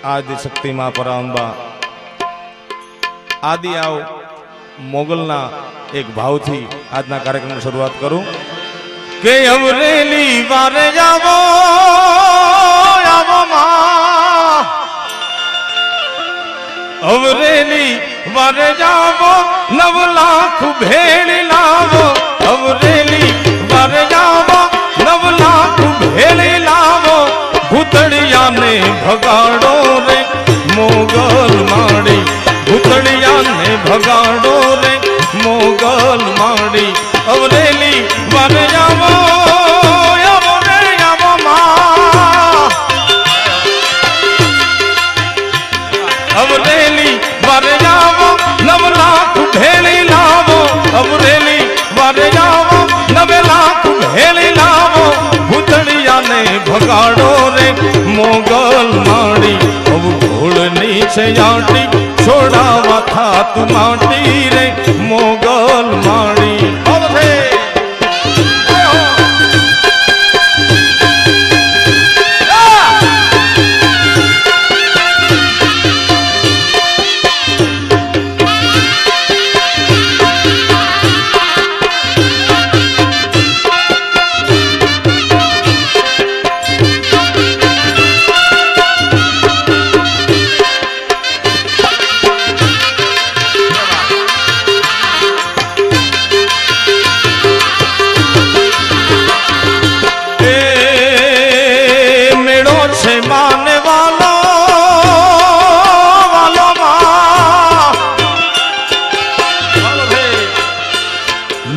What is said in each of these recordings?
आदि शक्ति मां परांबा आदि आओ मोगलना एक भाव थी आज ना कार्यक्रम की शुरुआत करूं के अमरेली वारे जावो आवो मां अमरेली वारे जावो 9 लाख भेड़ लावो अमरेली वारे जावो 9 लाख भेड़ लावो भूतड़िया ने भगाड़ो रे मोगल माड़ी भूतड़िया ने भगाड़ो रे मोगल माड़ी अवरेली वर जावो अवरेली वर जावो 9 लाख भेड़ी लावो अवरेली वर जावो 9 लाख भेड़ी लावो भूतड़िया ने भगाड़ो रे मोगल माड़ी अब घोड़नी से आटी छोड़ावा था तू माटी रे मोगल माड़ी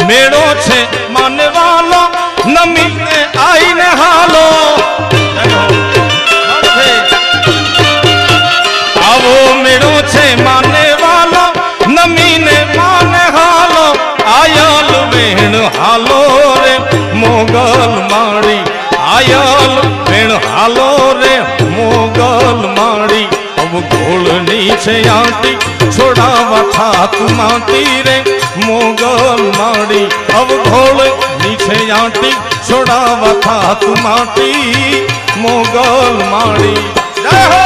मेड़ो छे माने वालो नमी ने आई ने हालो आवो मेड़ो छे माने वालो नमी ने माने हालो आयल वेण हालो रे मोगल माड़ी आयल वेण हालो रे मोगल माड़ी अब घोड़नी छे आटी छोड़ावा था तू माटी रे मोगल माड़ी अब घोड़ नीचे आटी छोड़ावा था तू माटी मोगल माड़ी जय हो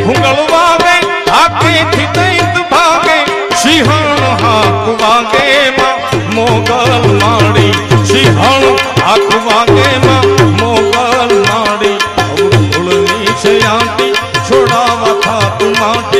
घुंगल वागे आके थी दैत भागे सिंहण हाक वागे मां मोगल माड़ी सिंहण हाक वागे मां मोगल माड़ी और फूलनी से आंटी छोड़ावा था तू माटी